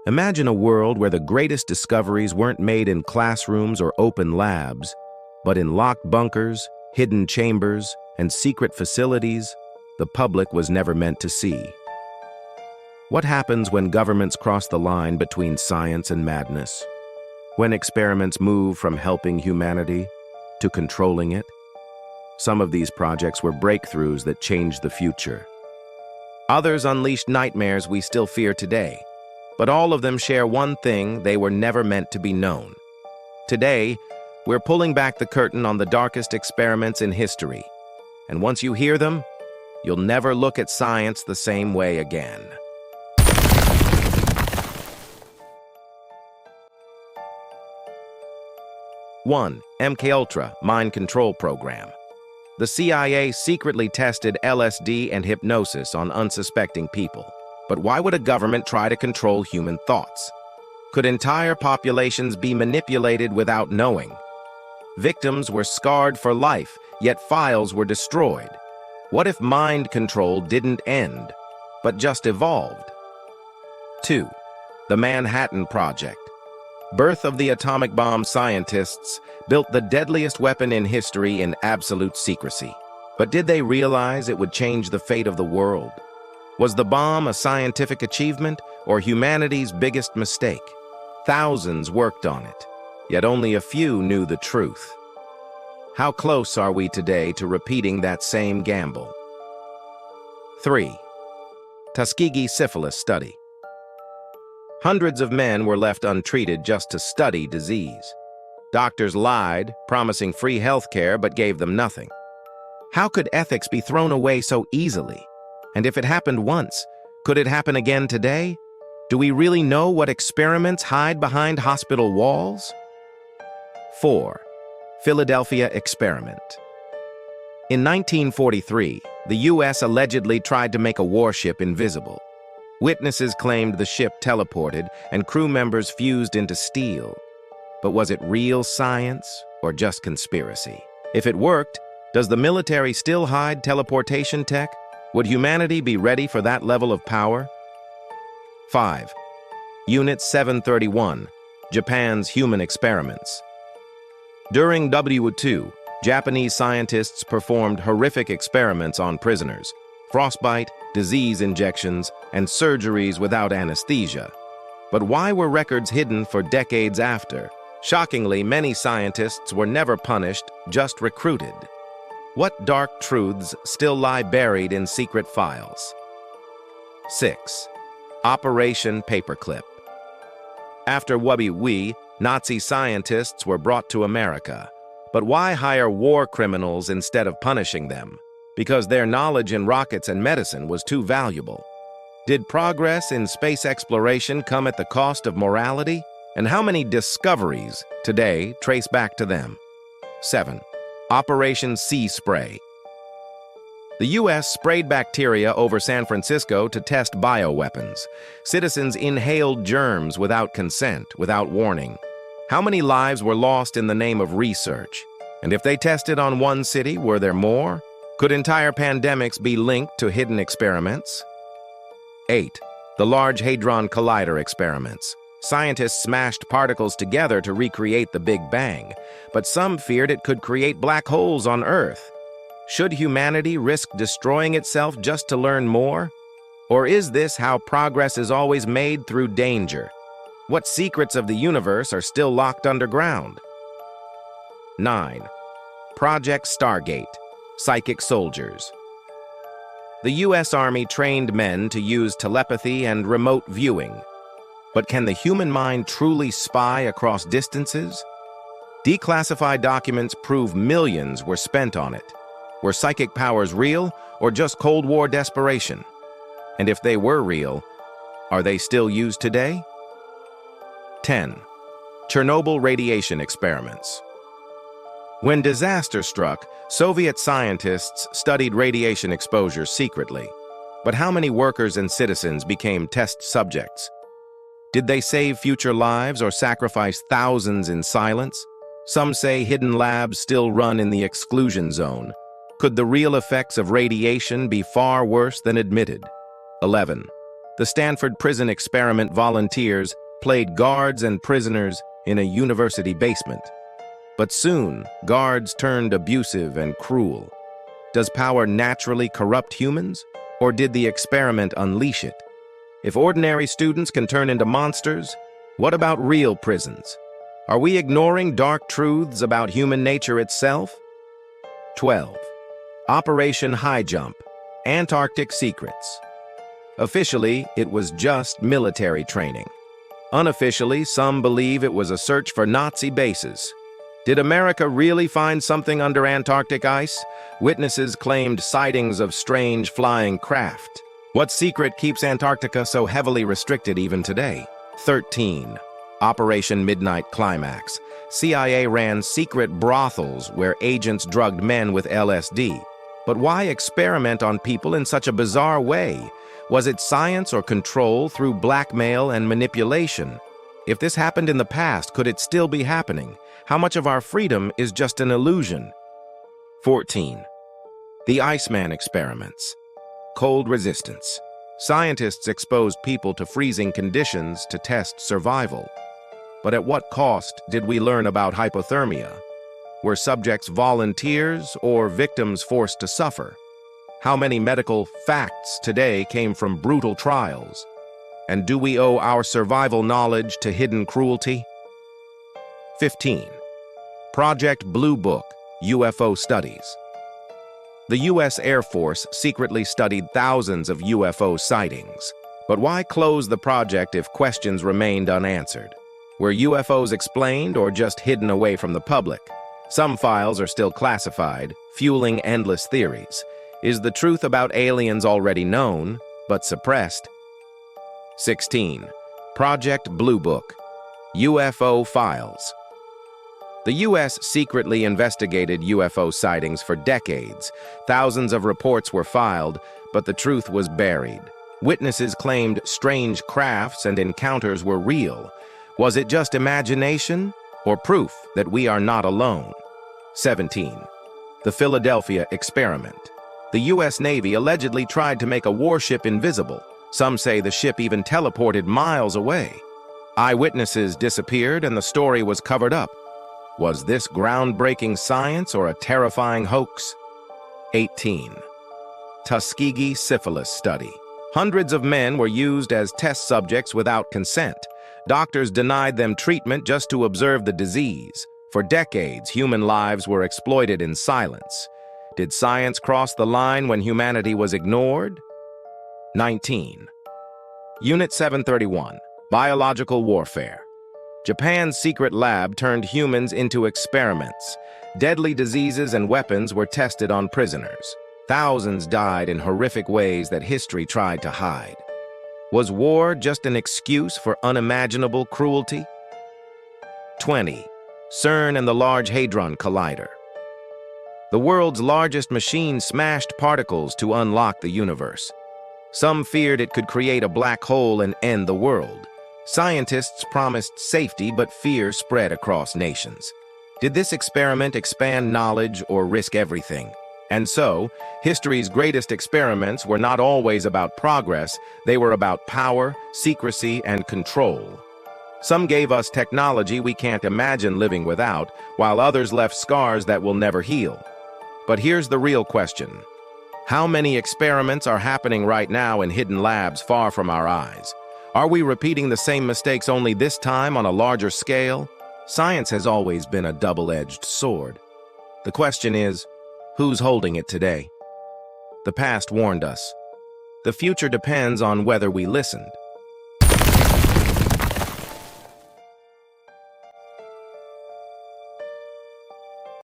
Imagine a world where the greatest discoveries weren't made in classrooms or open labs, but in locked bunkers, hidden chambers, and secret facilities the public was never meant to see. What happens when governments cross the line between science and madness? When experiments move from helping humanity to controlling it? Some of these projects were breakthroughs that changed the future. Others unleashed nightmares we still fear today. But all of them share one thing: they were never meant to be known. Today, we're pulling back the curtain on the darkest experiments in history. And once you hear them, you'll never look at science the same way again. One, MKUltra Mind Control Program. The CIA secretly tested LSD and hypnosis on unsuspecting people. But why would a government try to control human thoughts? Could entire populations be manipulated without knowing? Victims were scarred for life, yet files were destroyed. What if mind control didn't end, but just evolved? 2. The Manhattan Project. Birth of the atomic bomb. Scientists built the deadliest weapon in history in absolute secrecy. But did they realize it would change the fate of the world? Was the bomb a scientific achievement or humanity's biggest mistake? Thousands worked on it, yet only a few knew the truth. How close are we today to repeating that same gamble? 3. Tuskegee Syphilis Study. Hundreds of men were left untreated just to study disease. Doctors lied, promising free health care, but gave them nothing. How could ethics be thrown away so easily? And if it happened once, could it happen again today? Do we really know what experiments hide behind hospital walls? 4. Philadelphia Experiment. In 1943, the U.S. allegedly tried to make a warship invisible. Witnesses claimed the ship teleported and crew members fused into steel. But was it real science or just conspiracy? If it worked, does the military still hide teleportation tech? Would humanity be ready for that level of power? 5. Unit 731, Japan's Human Experiments. During WO2, Japanese scientists performed horrific experiments on prisoners: frostbite, disease injections, and surgeries without anesthesia. But why were records hidden for decades after? Shockingly, many scientists were never punished, just recruited. What dark truths still lie buried in secret files? 6. Operation Paperclip. After WO2, Nazi scientists were brought to America. But why hire war criminals instead of punishing them? Because their knowledge in rockets and medicine was too valuable. Did progress in space exploration come at the cost of morality? And how many discoveries today trace back to them? 7. Operation Sea Spray. The U.S. sprayed bacteria over San Francisco to test bioweapons. Citizens inhaled germs without consent, without warning. How many lives were lost in the name of research? And if they tested on one city, were there more? Could entire pandemics be linked to hidden experiments? 8. The Large Hadron Collider experiments. Scientists smashed particles together to recreate the Big Bang, but some feared it could create black holes on Earth. Should humanity risk destroying itself just to learn more? Or is this how progress is always made, through danger? What secrets of the universe are still locked underground? 9. Project Stargate. Psychic Soldiers. The U.S. Army trained men to use telepathy and remote viewing. But can the human mind truly spy across distances? Declassified documents prove millions were spent on it. Were psychic powers real, or just Cold War desperation? And if they were real, are they still used today? 10. Chernobyl radiation experiments. When disaster struck, Soviet scientists studied radiation exposure secretly. But how many workers and citizens became test subjects? Did they save future lives or sacrifice thousands in silence? Some say hidden labs still run in the exclusion zone. Could the real effects of radiation be far worse than admitted? 11. The Stanford prison experiment volunteers played guards and prisoners in a university basement. But soon, guards turned abusive and cruel. Does power naturally corrupt humans, or did the experiment unleash it? If ordinary students can turn into monsters, what about real prisons? Are we ignoring dark truths about human nature itself? 12. Operation High Jump, Antarctic Secrets. Officially, it was just military training. Unofficially, some believe it was a search for Nazi bases. Did America really find something under Antarctic ice? Witnesses claimed sightings of strange flying craft. What secret keeps Antarctica so heavily restricted even today? 13. Operation Midnight Climax. CIA ran secret brothels where agents drugged men with LSD. But why experiment on people in such a bizarre way? Was it science or control through blackmail and manipulation? If this happened in the past, could it still be happening? How much of our freedom is just an illusion? 14. The Iceman Experiments. Cold resistance. Scientists exposed people to freezing conditions to test survival. But at what cost did we learn about hypothermia? Were subjects volunteers or victims forced to suffer? How many medical facts today came from brutal trials? And do we owe our survival knowledge to hidden cruelty? 15. Project Blue Book, UFO Studies. The U.S. Air Force secretly studied thousands of UFO sightings. But why close the project if questions remained unanswered? Were UFOs explained or just hidden away from the public? Some files are still classified, fueling endless theories. Is the truth about aliens already known, but suppressed? 16. Project Blue Book, UFO Files. The U.S. secretly investigated UFO sightings for decades. Thousands of reports were filed, but the truth was buried. Witnesses claimed strange crafts and encounters were real. Was it just imagination, or proof that we are not alone? 17. The Philadelphia Experiment. The U.S. Navy allegedly tried to make a warship invisible. Some say the ship even teleported miles away. Eyewitnesses disappeared and the story was covered up. Was this groundbreaking science or a terrifying hoax? 18. Tuskegee Syphilis Study. Hundreds of men were used as test subjects without consent. Doctors denied them treatment just to observe the disease. For decades, human lives were exploited in silence. Did science cross the line when humanity was ignored? 19. Unit 731, Biological Warfare. Japan's secret lab turned humans into experiments. Deadly diseases and weapons were tested on prisoners. Thousands died in horrific ways that history tried to hide. Was war just an excuse for unimaginable cruelty? 20. CERN and the Large Hadron Collider. The world's largest machine smashed particles to unlock the universe. Some feared it could create a black hole and end the world. Scientists promised safety, but fear spread across nations. Did this experiment expand knowledge or risk everything? And so, history's greatest experiments were not always about progress, they were about power, secrecy, and control. Some gave us technology we can't imagine living without, while others left scars that will never heal. But here's the real question. How many experiments are happening right now in hidden labs far from our eyes? Are we repeating the same mistakes only this time on a larger scale? Science has always been a double-edged sword. The question is, who's holding it today? The past warned us. The future depends on whether we listened.